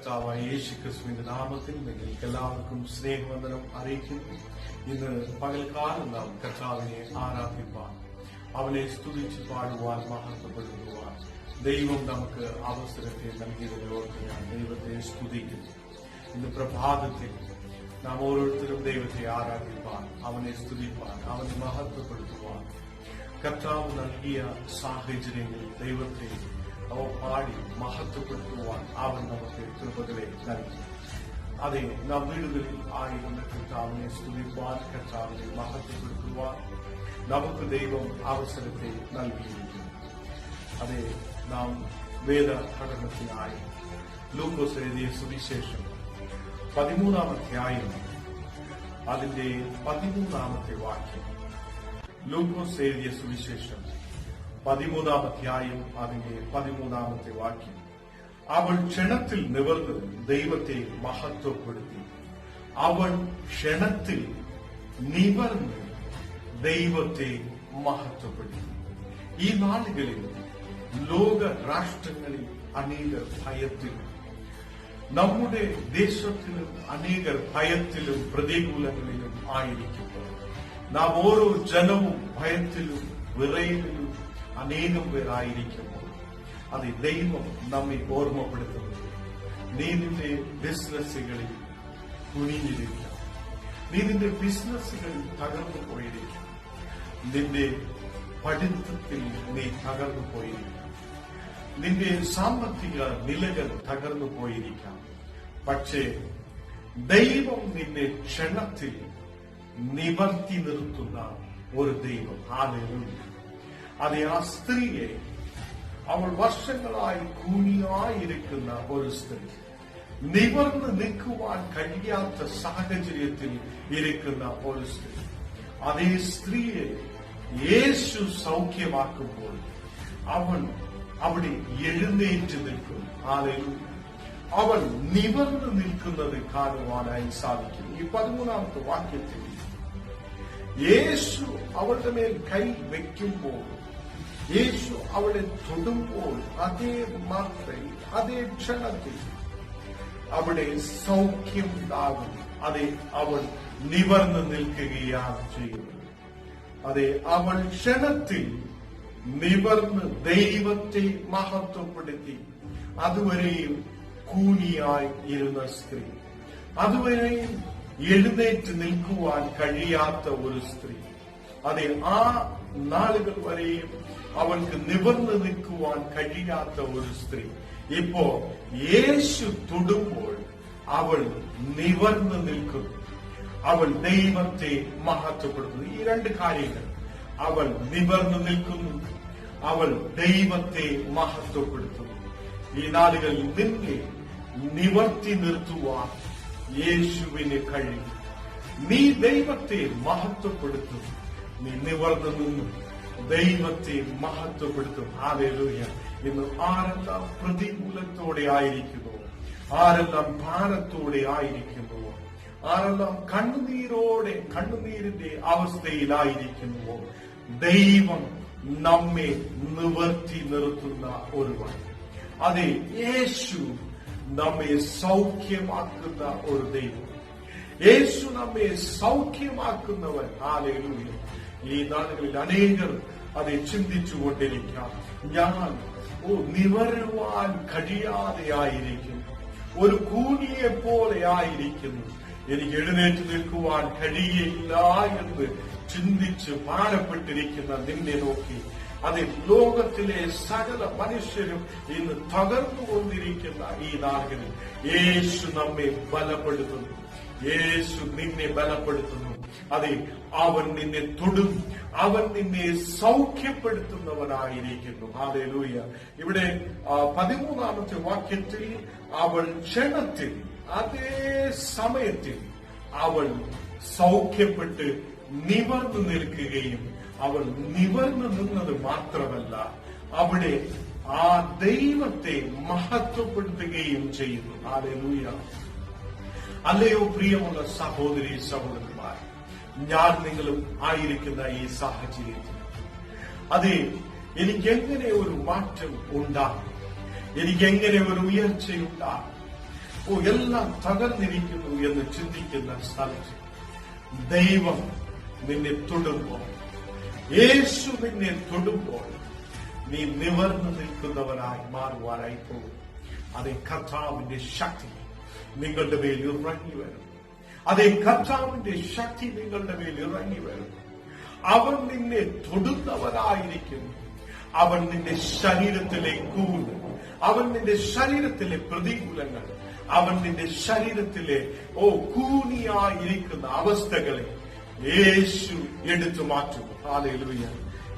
കർത്താവായ യേശുക്രിസ്തുവിന്റെ നാമത്തിൽ നിങ്ങൾക്ക് എല്ലാവർക്കും സ്നേഹവന്ദനം അറിയിക്കുന്നു. ഇന്ന് പകൽക്കാലം നാം കർത്താവിനെ ആരാധിപ്പാൻ, അവനെ സ്തുതിച്ച് പാടുവാൻ, മഹത്വപ്പെടുത്തുവാൻ ദൈവം നമുക്ക് അവസരത്തെ നൽകിയതിനെ ഓർത്ത് ഞാൻ ദൈവത്തെ സ്തുതിക്കുന്നു. ഇന്ന് പ്രഭാതത്തിൽ നാം ഓരോരുത്തരും ദൈവത്തെ ആരാധിപ്പാൻ, അവനെ സ്തുതിപ്പാൻ, അവനെ മഹത്വപ്പെടുത്തുവാൻ കർത്താവ് നൽകിയ സാഹചര്യങ്ങളിൽ ദൈവത്തെ പാടി മഹത്വപ്പെടുത്തുവാൻ അവൻ നമുക്ക് കൃപകളെ നൽകി. അതെ, നാം വീടുകളിൽ ആയിരുന്ന കർത്താവിനെ സ്തുതിപ്പാൻ, കർത്താവിനെ മഹത്വപ്പെടുത്തുവാൻ നമുക്ക് ദൈവം അവസരത്തെ നൽകിയിരിക്കുന്നു. അതെ, നാം വേദ പഠനത്തിനായി ലൂക്കോസ് എഴുതിയ സുവിശേഷം 13-ാം അധ്യായം അതിന്റെ 13-ാമത്തെ വാക്യം. ലൂക്കോസ് എഴുതിയ സുവിശേഷം 13-ാം അധ്യായം അതിന്റെ 13-ാമത്തെ വാക്യം. അവൾ ക്ഷണത്തിൽ നിവർന്ന് ദൈവത്തെ മഹത്വപ്പെടുത്തി. അവൾ ക്ഷണത്തിൽ നിവർന്ന് ദൈവത്തെ മഹത്വപ്പെടുത്തി. ഈ നാളുകളിൽ ലോക രാഷ്ട്രങ്ങളിൽ അനേകർ ഭയത്തിലും, നമ്മുടെ ദേശത്തിലും അനേകർ ഭയത്തിലും പ്രതികൂലങ്ങളിലും ആയിരിക്കുമ്പോൾ, നാം ഓരോ ജനവും ഭയത്തിലും വിറയലിലും അനേകം പേരായിരിക്കുമ്പോൾ, അത് ദൈവം നമ്മെ ഓർമ്മപ്പെടുത്തുന്നത്, നീ നിന്റെ ബിസിനസ്സുകളിൽ കുനിഞ്ഞിരിക്കാം, നീ നിന്റെ ബിസിനസ്സുകളിൽ തകർന്നു പോയിരിക്കാം, നിന്റെ പഠിത്തത്തിൽ നീ തകർന്നു പോയിരിക്കാം, നിന്റെ സാമ്പത്തിക നിലകൾ തകർന്നു പോയിരിക്കാം. പക്ഷേ ദൈവം നിന്നെ ക്ഷണത്തിൽ നിവർത്തി നിർത്തുന്ന ഒരു ദൈവം. ഹല്ലേലൂയ. അതെ, ആ സ്ത്രീയെ, അവൾ വർഷങ്ങളായി കൂനിയായിരിക്കുന്ന ഒരു സ്ത്രീ, നിവർന്ന് നിൽക്കുവാൻ കഴിയാത്ത സാഹചര്യത്തിൽ ഇരിക്കുന്ന ഒരു സ്ത്രീ, അതേ സ്ത്രീയെ യേശു സൗഖ്യമാക്കുമ്പോൾ അവൾ അവിടെ എഴുന്നേറ്റ് നിൽക്കും. ഹല്ലേലൂയ. അവൾ നിവർന്ന് നിൽക്കുന്നത് കാണുവാനായി സാധിക്കും. ഈ 13-ാമത്തെ വാക്യത്തിൽ യേശു അവളുടെ മേൽ കൈ വയ്ക്കുമ്പോൾ, യേശു അവളെ തൊടുമ്പോൾ, അതേ മാത്രയിൽ, അതേ ക്ഷണത്തിൽ അവിടെ സൗഖ്യമുണ്ടാകും. അതെ, അവൾ നിവർന്ന് നിൽക്കുകയാണ് ചെയ്യുന്നത്. അതെ, അവൾ ക്ഷണത്തിൽ നിവർന്ന് ദൈവത്തെ മഹത്വപ്പെടുത്തി. അതുവരെയും കൂനിയായി ഇരുന്ന സ്ത്രീ, അതുവരെയും എഴുന്നേറ്റ് നിൽക്കുവാൻ കഴിയാത്ത ഒരു സ്ത്രീ, അതെ, ആ നാളുകൾ വരെയും അവൾക്ക് നിവർന്ന് നിൽക്കുവാൻ കഴിയാത്ത ഒരു സ്ത്രീ, ഇപ്പോ യേശു തൊടുമ്പോൾ അവൾ നിവർന്ന് നിൽക്കുന്നു. അവൾ ദൈവത്തെ മഹത്വപ്പെടുത്തുന്നു. ഈ രണ്ട് കാര്യങ്ങൾ, അവൾ നിവർന്നു നിൽക്കുന്നു, അവൾ ദൈവത്തെ മഹത്വപ്പെടുത്തുന്നു. ഈ നാളുകളിൽ നിന്നെ നിവർത്തി നിർത്തുവാൻ യേശുവിന് കഴിയും. നീ ദൈവത്തെ മഹത്വപ്പെടുത്തും. നീ നിവർന്നു നിന്നും ദൈവത്തെ മഹത്വപ്പെടുത്തും. ഹല്ലേലൂയ. ഇന്ന് ആരെല്ലാം പ്രതികൂലത്തോടെ ആയിരിക്കുന്നു, ആരെല്ലാം ഭാരത്തോടെ ആയിരിക്കുന്നു, ആരെല്ലാം കണ്ണുനീരിന്റെ അവസ്ഥയിലായിരിക്കുന്നുവോ, ദൈവം നമ്മെ നിവർത്തി നിർത്തുന്ന ഒരുവൻ. അതെ, യേശു നമ്മെ സൗഖ്യമാക്കുന്ന ഒരു ദൈവം. യേശു നമ്മെ സൗഖ്യമാക്കുന്നവൻ. ഹല്ലേലൂയ. ഈ നാളുകളിൽ അനേകർ അത് ചിന്തിച്ചുകൊണ്ടിരിക്കാം. ഞാൻ നിവരുവാൻ കഴിയാതെ ആയിരിക്കുന്നു, ഒരു കൂനിയെ പോലെ ആയിരിക്കുന്നു, എനിക്ക് എഴുന്നേറ്റ് നിൽക്കുവാൻ കഴിയില്ല എന്ന് ചിന്തിച്ച് ഭാരപ്പെട്ടിരിക്കുന്ന നിന്നെ നോക്കി, അത് ലോകത്തിലെ സകല മനുഷ്യരും ഇന്ന് തകർന്നുകൊണ്ടിരിക്കുന്ന ഈ നാളുകളിൽ യേശു നമ്മെ ബലപ്പെടുത്തുന്നു. യേശു നിന്നെ ബലപ്പെടുത്തുന്നു. അതെ, അവൻ നിന്നെ തൊടും, അവൻ നിന്നെ സൗഖ്യപ്പെടുത്തുന്നവനായിരിക്കുന്നു. ഹല്ലേലൂയ. ഇവിടെ 13-ാമത്തെ വാക്യത്തിൽ അവൾ ക്ഷണത്തിൽ, അതേ സമയത്തിൽ അവൾ സൗഖ്യപ്പെട്ട് നിവർന്നു നിൽക്കുകയും, അവൾ നിവർന്നു നിന്നത് മാത്രമല്ല, അവിടെ ആ ദൈവത്തെ മഹത്വപ്പെടുത്തുകയും ചെയ്യുന്നു. ഹല്ലേലൂയ. അല്ലയോ പ്രിയമുള്ള സഹോദരി സഹോദരന്മാർ, ഞാൻ നിങ്ങളും ആയിരിക്കുന്ന ഈ സാഹചര്യത്തിൽ, അതെ, എനിക്കെങ്ങനെ ഒരു മാറ്റം ഉണ്ടാകും, എനിക്കെങ്ങനെ ഒരു ഉയർച്ചയുണ്ടാകും, എല്ലാം തകർന്നിരിക്കുന്നു എന്ന് ചിന്തിക്കുന്ന സ്ഥലത്ത് ദൈവം നിന്നെ തൊടുമ്പോൾ, യേശു നിന്നെ തൊടുമ്പോൾ നീ നിവർന്നു നിൽക്കുന്നവനായി മാറുവാനായി പോകും. അതേ കർത്താവിന്റെ ശക്തി നിങ്ങളുടെ മേൽ ഇറങ്ങി വരും. അതേ കർത്താവിന്റെ ശക്തി നിങ്ങളുടെ മേൽ ഇറങ്ങി വരും. അവൻ നിന്നെ തൊടുന്നവനായിരിക്കും. അവൻ നിന്റെ ശരീരത്തിലെ കൂന്, അവൻ നിന്റെ ശരീരത്തിലെ പ്രതികൂലങ്ങൾ, അവൻ നിന്റെ ശരീരത്തിലെ കൂനിയായിരിക്കുന്ന അവസ്ഥകളെ യേശു എടുത്തു മാറ്റും. ഹല്ലേലൂയ.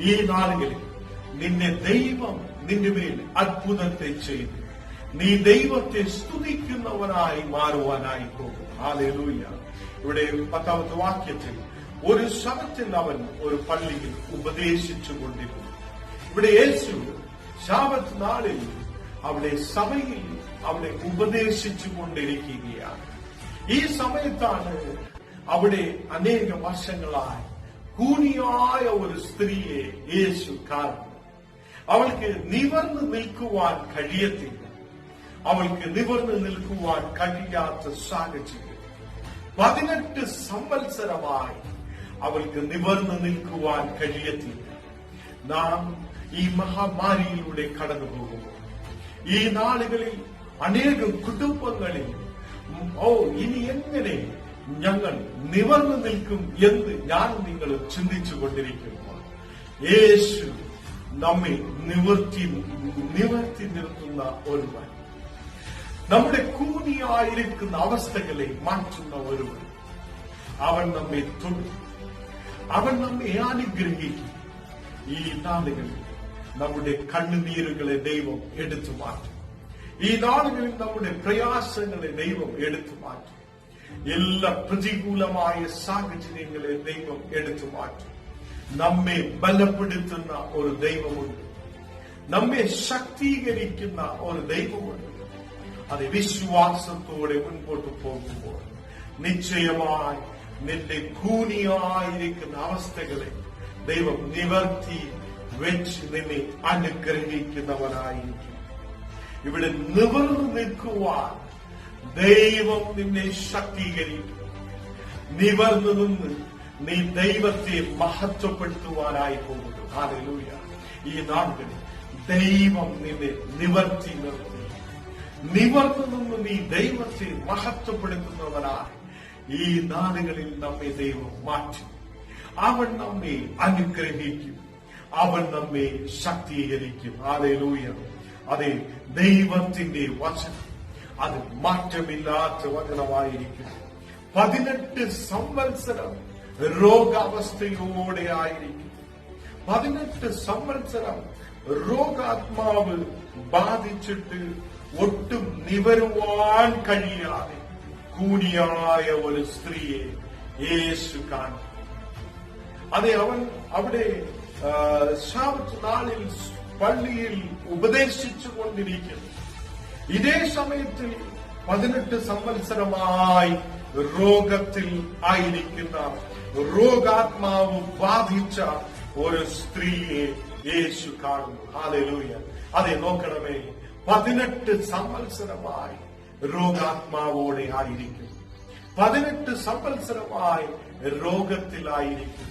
ഈ നാളുകളിൽ നിന്നെ ദൈവം നിന്റെ മേൽ അത്ഭുതത്തെ ചെയ്തു. നീ ദൈവത്തെ സ്തുതിക്കുന്നവനായി മാറുവാനായി പോകും. ഹല്ലേലൂയ. ഇവിടെ 10ാമത്തെ വാക്യത്തിൽ ഒരു ശബത്തിൽ അവൻ ഒരു പള്ളിയിൽ ഉപദേശിച്ചു കൊണ്ടിരുന്നു. ഇവിടെ യേശു ശബത്ത് നാളിൽ അവിടെ സഭയിൽ അവിടെ ഉപദേശിച്ചു കൊണ്ടിരിക്കുകയാണ്. ഈ സമയത്താണ് അവിടെ അനേക വർഷങ്ങളായി കൂനിയായ ഒരു സ്ത്രീയെ യേശു കാണുന്നു. അവൾക്ക് നിവർന്നു നിൽക്കുവാൻ കഴിയത്തില്ല. അവൾക്ക് നിവർന്നു നിൽക്കുവാൻ കഴിയാത്ത സാഹചര്യം. 18 സംവത്സരമായി അവൾക്ക് നിവർന്നു നിൽക്കുവാൻ കഴിയത്തില്ല. നാം ഈ മഹാമാരിയിലൂടെ കടന്നു പോകുമ്പോൾ ഈ നാളുകളിൽ അനേകം കുടുംബങ്ങളിൽ ഇനി എങ്ങനെ ഞങ്ങൾ നിവർന്നു നിൽക്കും എന്ന് ഞാൻ നിങ്ങൾ ചിന്തിച്ചു കൊണ്ടിരിക്കുമ്പോൾ യേശു നമ്മെ നിവർത്തി നിർത്തുന്ന ഒരുവൻ, നമ്മുടെ കൂനിയായിരിക്കുന്ന അവസ്ഥകളെ മാറ്റുന്ന ഒരുവൻ, അവൻ നമ്മെ തൊടും, അവൻ നമ്മെ അനുഗ്രഹിക്കും. ഈ നാളുകളിൽ നമ്മുടെ കണ്ണുനീരുകളെ ദൈവം എടുത്തു മാറ്റും. ഈ നാളുകളിൽ നമ്മുടെ പ്രയാസങ്ങളെ ദൈവം എടുത്തു മാറ്റും. എല്ലാ പ്രതികൂലമായ സാഹചര്യങ്ങളെ ദൈവം എടുത്തു മാറ്റും. നമ്മെ ബലപ്പെടുത്തുന്ന ഒരു ദൈവമുണ്ട്. നമ്മെ ശക്തീകരിക്കുന്ന ഒരു ദൈവമുണ്ട്. അത് വിശ്വാസത്തോടെ മുൻപോട്ട് പോകുമ്പോൾ നിശ്ചയമായി നിന്റെ കൂനിയായിരിക്കുന്ന അവസ്ഥകളെ ദൈവം നിവർത്തി വെച്ച് നിന്നെ അനുഗ്രഹിക്കുന്നവനായിരിക്കും. ഇവിടെ നിവർന്നു നിൽക്കുവാൻ ദൈവം നിന്നെ ശക്തീകരിക്കും. നിവർന്നു നിന്ന് നീ ദൈവത്തെ മഹത്വപ്പെടുത്തുവാനായി പോകുന്നു. ഹല്ലേലൂയ. ഈ നാളുകളിൽ ദൈവം നിന്നെ നിവർത്തി നിർത്തി. നിവർന്നു നിന്ന് നീ ദൈവത്തെ മഹത്വപ്പെടുത്തുന്നവനായി ഈ നാളുകളിൽ നമ്മെ ദൈവം മാറ്റും. അവൻ നമ്മെ അനുഗ്രഹിക്കും. അവൻ നമ്മെ ശക്തീകരിക്കും. ഹല്ലേലൂയ. അതെ, ദൈവത്തിന്റെ വചനം അത് മാറ്റമില്ലാത്ത വചനമായിരിക്കും. 18 സംവത്സരം രോഗാവസ്ഥയോടെ ആയിരിക്കും. 18 സംവത്സരം രോഗാത്മാവ് ബാധിച്ചിട്ട് ഒട്ടും നിവരുവാൻ കഴിയാതെ കൂനിയായ ഒരു സ്ത്രീയെ യേശു കാണും. അതെ, അവൻ അവിടെ ശബത്ത് നാളിൽ പള്ളിയിൽ ഉപദേശിച്ചു കൊണ്ടിരിക്കുന്നു. ഇതേ സമയത്തിൽ 18 സംവത്സരമായി രോഗത്തിൽ ആയിരിക്കുന്ന രോഗാത്മാവ് ബാധിച്ച ഒരു സ്ത്രീയെ യേശു കാണുന്നു. ഹല്ലേലൂയ. അതെ, നോക്കണമേ, 18 സംവത്സരമായി രോഗാത്മാവോടെ ആയിരിക്കും. 18 സംവത്സരമായി രോഗത്തിലായിരിക്കും.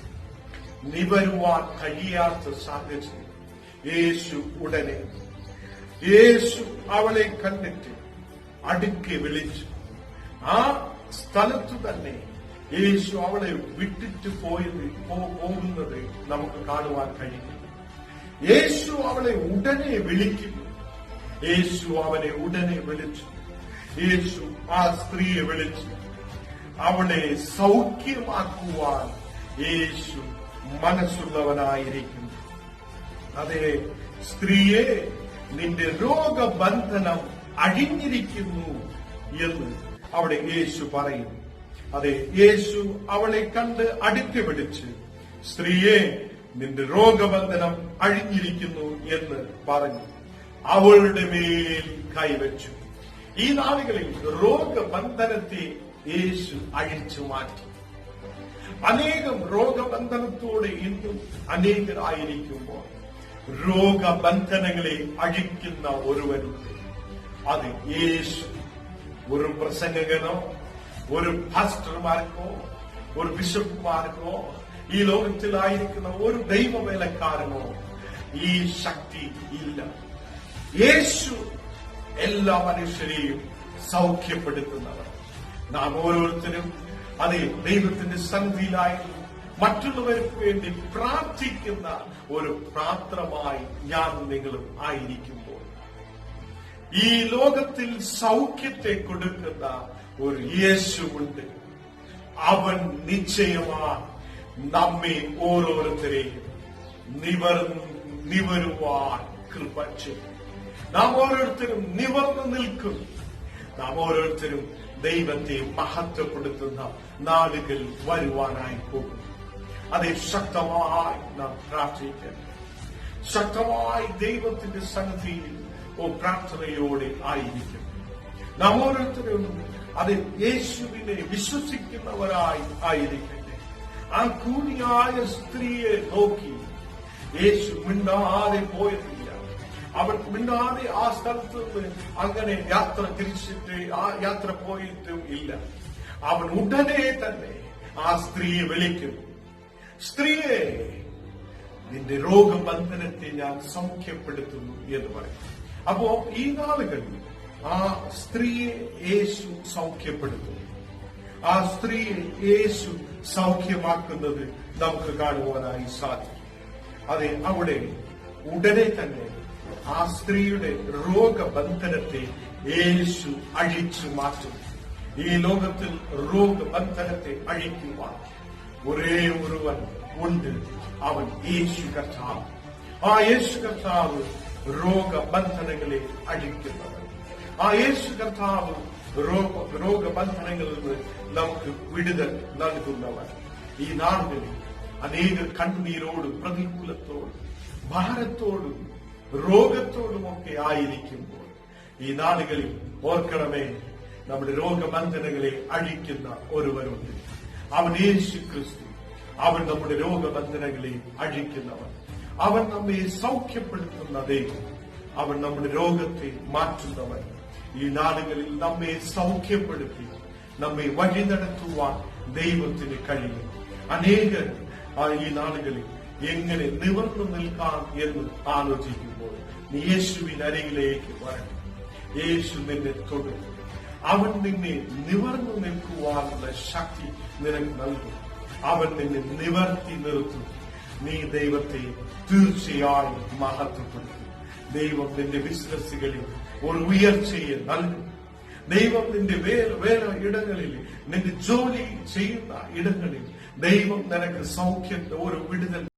നിവരുവാൻ കഴിയാത്ത സാഹചര്യം. യേശു അവളെ കണ്ടിട്ട് അടുക്കെ വിളിച്ചു. ആ സ്ഥലത്തു തന്നെ യേശു അവളെ വിട്ടിട്ട് പോകുന്നത് നമുക്ക് കാണുവാൻ കഴിയും. യേശു അവളെ ഉടനെ വിളിക്കുന്നു. യേശു അവനെ ഉടനെ വിളിച്ചു. യേശു ആ സ്ത്രീയെ വിളിച്ചു. അവളെ സൗഖ്യമാക്കുവാൻ യേശു മനസ്സുള്ളവനായിരിക്കുന്നു. അതേ, സ്ത്രീയെ, നിന്റെ രോഗബന്ധനം അഴിഞ്ഞിരിക്കുന്നു എന്ന് അവിടെ യേശു പറയുന്നു. അതെ, യേശു അവളെ കണ്ട് അടുക്കി പിടിച്ച്, സ്ത്രീയെ, നിന്റെ രോഗബന്ധനം അഴിഞ്ഞിരിക്കുന്നു എന്ന് പറഞ്ഞു അവളുടെ മേൽ കൈവച്ചു. ഈ നാളുകളിൽ രോഗബന്ധനത്തെ യേശു അഴിച്ചു മാറ്റി. അനേകം രോഗബന്ധനത്തോടെ ഇന്നും അനേകരായിരിക്കുമ്പോൾ രോഗബന്ധനങ്ങളെ അഴിക്കുന്ന ഒരുവനുണ്ട്. അത് യേശു. ഒരു പ്രസംഗകനോ ഒരു പാസ്റ്റർമാർക്കോ ഒരു ബിഷപ്പുമാർക്കോ ഈ ലോകത്തിലായിരിക്കുന്ന ഒരു ദൈവവേലക്കാരനോ ഈ ശക്തി ഇല്ല. യേശു എല്ലാ മനുഷ്യരെയും സൗഖ്യപ്പെടുത്തുന്നവർ. നാം ഓരോരുത്തരും അതേ ദൈവത്തിന്റെ സന്നിധിയിലായി മറ്റുള്ളവർക്ക് വേണ്ടി പ്രാർത്ഥിക്കുന്ന ഒരു പാത്രമായി ഞാൻ നിങ്ങളും ആയിരിക്കുമ്പോൾ ഈ ലോകത്തിൽ സൗഖ്യത്തെ കൊടുക്കുന്ന ഒരു യേശുവുണ്ട്. അവൻ നിശ്ചയമായി നമ്മെ ഓരോരുത്തരെയും നിവരുവാൻ കൃപ ചെയ്യും. നാം ഓരോരുത്തരും നിവർന്നു നിൽക്കും. നാം ഓരോരുത്തരും ദൈവത്തെ മഹത്വപ്പെടുത്തുന്ന നാളുകൾ വരുവാനായി പോകും. അതേ ശക്തമായി നാം പ്രാർത്ഥിക്കണം. ശക്തമായി ദൈവത്തിന്റെ സന്നിധിയിൽ പ്രാർത്ഥനയോടെ ആയിരിക്കും. നാം ഓരോരുത്തരും അത് യേശുവിനെ വിശ്വസിക്കുന്നവരായി ആയിരിക്കട്ടെ. ആ കൂടിയായ സ്ത്രീയെ നോക്കി യേശു മിണ്ടാതെ പോയതില്ല. അവൻ മിണ്ടാതെ ആ സ്ഥലത്ത് നിന്ന് അങ്ങനെ യാത്ര പോയിട്ടും ഇല്ല. അവൻ ഉടനെ തന്നെ ആ സ്ത്രീയെ വിളിക്കും. സ്ത്രീയെ, നിന്റെ രോഗബന്ധനത്തെ ഞാൻ സൗഖ്യപ്പെടുത്തുന്നു എന്ന് പറയും. അപ്പോ ഈ നാളുകളിൽ ആ സ്ത്രീയെ യേശു സൗഖ്യപ്പെടുത്തുന്നു. ആ സ്ത്രീയെ യേശു സൗഖ്യമാക്കുന്നത് നമുക്ക് കാണുവാനായി സാധിക്കും. അതെ, അവിടെ ഉടനെ തന്നെ ആ സ്ത്രീയുടെ രോഗബന്ധനത്തെ യേശു അഴിച്ചു മാറ്റും. ഈ ലോകത്തിൽ രോഗബന്ധനത്തെ അഴിക്കുവാൻ ഒരേ ഒരുവൻ ഉണ്ട്. അവൻ യേശു കർത്താവ്. ആ യേശു കർത്താവ് രോഗബന്ധനങ്ങളെ അഴിക്കുന്നവൻ. ആ യേശു കർത്താവ് രോഗബന്ധനങ്ങളിൽ നിന്ന് നമുക്ക് വിടുതൽ നൽകുന്നവൻ. ഈ നാളുകളിൽ അനേക കണ്ണീരോടും പ്രതികൂലത്തോടും ഭാരത്തോടും രോഗത്തോടുമൊക്കെ ആയിരിക്കുമ്പോൾ ഈ നാളുകളിൽ ഓർക്കണമേ, നമ്മുടെ രോഗബന്ധനങ്ങളെ അഴിക്കുന്ന ഒരുവനുണ്ട്. അവൻ യേശു ക്രിസ്തു. അവൻ നമ്മുടെ രോഗബന്ധനങ്ങളെ അഴിക്കുന്നവൻ. അവൻ നമ്മെ സൗഖ്യപ്പെടുത്തുന്ന ദൈവം. അവൻ നമ്മുടെ രോഗത്തെ മാറ്റുന്നവൻ. ഈ നാളുകളിൽ നമ്മെ സൗഖ്യപ്പെടുത്തി നമ്മെ വഴി നടത്തുവാൻ ദൈവത്തിന് കഴിയും. അനേകർ ഈ നാളുകളിൽ എങ്ങനെ നിവർന്നു നിൽക്കാം എന്ന് ആലോചിക്കുമ്പോൾ നീ യേശുവിന്റെ അരികിലേക്ക് വരണം. യേശു നിന്നെ തൊടും. അവൻ നിന്നെ നിവർന്നു നിൽക്കുവാനുള്ള ശക്തി നിനക്ക് നൽകും. അവൻ നിന്നെ നിവർത്തി നിർത്തും. നീ ദൈവത്തെ തീർച്ചയായും മഹത്വപ്പെടുത്തും. ദൈവം നിന്റെ ബിസിനസ്സുകളിൽ ഒരു ഉയർച്ചയെ നൽകും. ദൈവം നിന്റെ വേറെ ഇടങ്ങളിൽ, നിന്റെ ജോലി ചെയ്യുന്ന ഇടങ്ങളിൽ ദൈവം നിനക്ക് സൗഖ്യത്തെ ഒരു വിടുതൽ